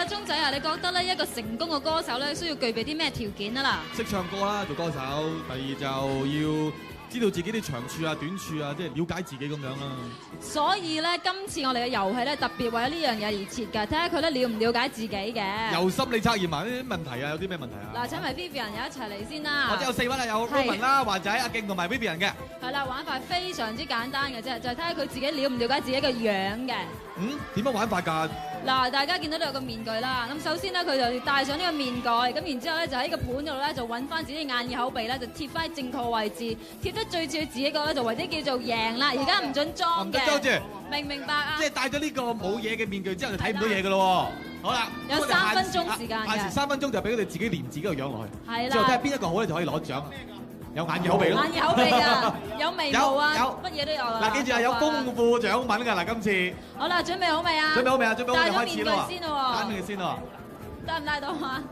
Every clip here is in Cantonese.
聰仔啊，你覺得咧一個成功嘅歌手咧需要具備啲咩條件啊啦？識唱歌啦，做歌手。第二就要知道自己啲長處啊、短處啊，即係了解自己咁樣啦。所以咧，今次我哋嘅遊戲咧特別為咗呢樣嘢而設㗎，睇下佢咧了唔了解自己嘅。由心理測驗埋呢啲問題啊，有啲咩問題啊？嗱，請埋 Vivian 一齊嚟先啦。或者有4位啦，有 Roman 啦、華仔、阿勁同埋 Vivian 嘅。係啦，玩法非常之簡單嘅啫，就係睇下佢自己了唔了解自己嘅樣嘅。點樣玩法㗎？嗱，大家見到都有個面具啦。咁首先咧，佢就要戴上呢個面具，咁然之後咧就喺個盤度咧就揾翻自己眼耳口鼻咧，就貼翻喺正確位置，貼得最似自己個咧就為之叫做贏啦。而家唔準裝嘅，明唔明白啊？即係戴咗呢個冇嘢嘅面具之後就睇唔到嘢㗎咯喎。好啦，有3分鐘時間嘅。限時3分鐘就俾佢哋自己連自己個樣落去。係啦。之後睇下邊一個好咧就可以攞獎。有眼耳口鼻咯。眼耳口鼻啊，有眉毛啊，乜嘢都有啦。嗱，記住啊，有豐富獎品㗎嗱，今次。好啦，準備好未啊？準備好未啊？準備好就開始啦喎。戴咗面具先咯喎。戴面具先咯喎。戴唔戴到啊？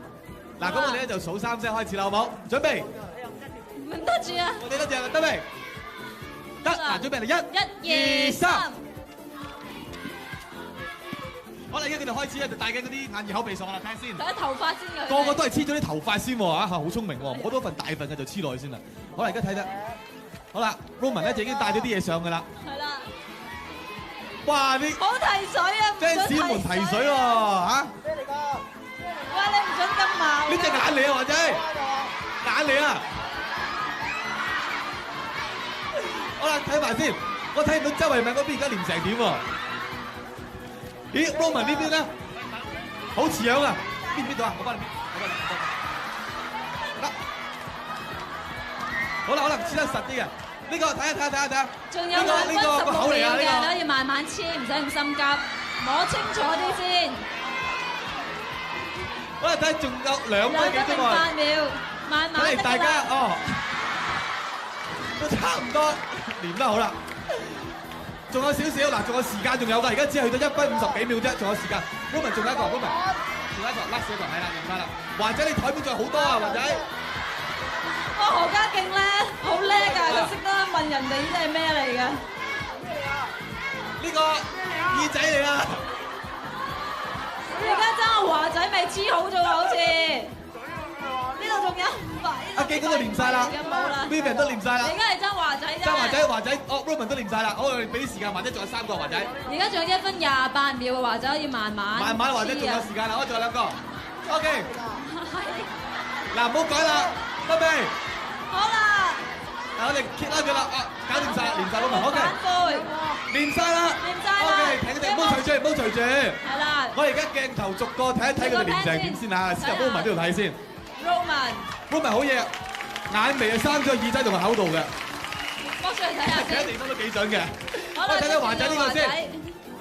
嗱，咁我哋咧就數3聲開始啦，好冇？準備。唔得住啊！我哋得住，得未？得，嗱，準備嚟1、2、3。好啦，而家佢哋開始咧就戴緊嗰啲眼耳口鼻鎖啦，睇下先。睇下頭髮先㗎。個個都係黐咗啲頭髮先喎嚇，好聰明喎！攞到份大份嘅就黐落去先啦。好啦，而家睇得。好啦 ，Roman 咧就已經帶咗啲嘢上㗎啦。係啦。哇！好提水啊！fans 們提水喎嚇。咩嚟㗎？喂，你唔準咁矛。呢隻眼嚟啊，華仔。眼嚟啊！好啦，睇埋先。我睇唔到周慧敏嗰邊而家練成點喎？咦 ，Roman 呢邊咧？好似樣啊！邊度啊？我幫你邊。得。好啦，黐得實啲嘅。呢個睇下。仲有2分16秒嘅，你可以慢慢黐，唔使咁心急，摸清楚啲先。好啦，睇下仲有2分幾鐘喎。8秒，慢慢。嚟大家都差唔多練得好啦。仲有少少嗱，仲有時間仲有㗎，而家只係去到1分50幾秒啫，仲有時間。Roman 仲有一個，Roman 仲有一個，last 一個係啦，贏曬啦。華仔你台面仲有好多啊，華仔。何家勁咧，好叻㗎，佢識得問人哋呢啲係咩嚟㗎？呢個耳仔嚟㗎。而家爭阿華仔未黐好咗喎，好似。呢度仲有阿記嗰度練曬啦 ，Vivian 都練曬啦。而家係爭華仔啫。爭華仔，Roman 都練曬啦。好，我哋俾啲時間，華仔仲有3個華仔。而家仲有1分28秒嘅華仔可以慢慢。慢慢華仔仲有時間啦，我仲有2個。OK。嗱，唔好改啦，得未？好啦。嗱，我哋 keep 開佢啦，搞掂曬，練曬 Roman。OK。練曬啦。OK，停一停，唔好隨住，唔好隨住。係啦。我哋而家鏡頭逐個睇一睇佢哋練成點先嚇，先入 Roman 呢度睇先。Roman 好嘢，眼眉係生咗個耳仔同個口度嘅。剝出嚟睇下先。其他地方都幾準嘅。好啦，睇睇華仔呢個先。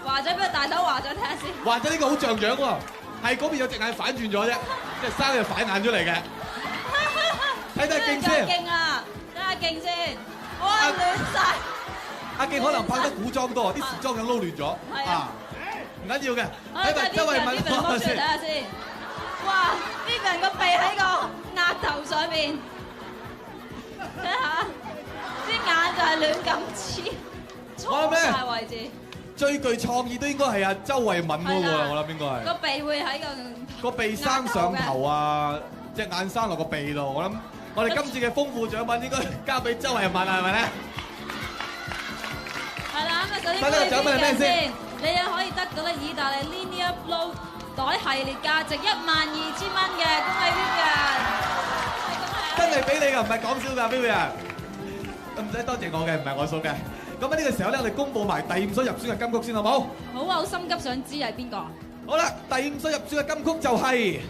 華仔俾個大手華仔睇下先。華仔呢個好像樣喎，係嗰邊有隻眼反轉咗啫，即係生隻反眼出嚟嘅。睇睇勁先。勁啊！睇下勁先。哇，亂曬。阿勁可能拍得古裝多，啲時裝咁撈亂咗。啊，唔緊要嘅。睇埋周慧敏剝出嚟睇下先。哇 ！Vivian 個鼻喺個額頭上面，睇下啲眼就係亂咁黐，錯晒位置。最具創意都應該係阿周慧敏嗰個啦，我諗應該係。個鼻會喺個鼻生上頭啊，隻眼生落個鼻度，我諗我哋今次嘅豐富獎品應該交俾周慧敏係咪咧？係啦，咁啊首先恭喜 Vivian先，你又可以得到咧意大利 Linea Blow袋系列價值12000蚊嘅，恭喜 Vivian！真係俾你㗎，唔係講笑㗎 Vivian。唔使多謝我嘅，唔係我數嘅。咁喺呢個時候咧，我哋公佈埋第5首入選嘅金曲先，好冇？好啊，好心急想知係邊個？好啦，第5首入選嘅金曲就係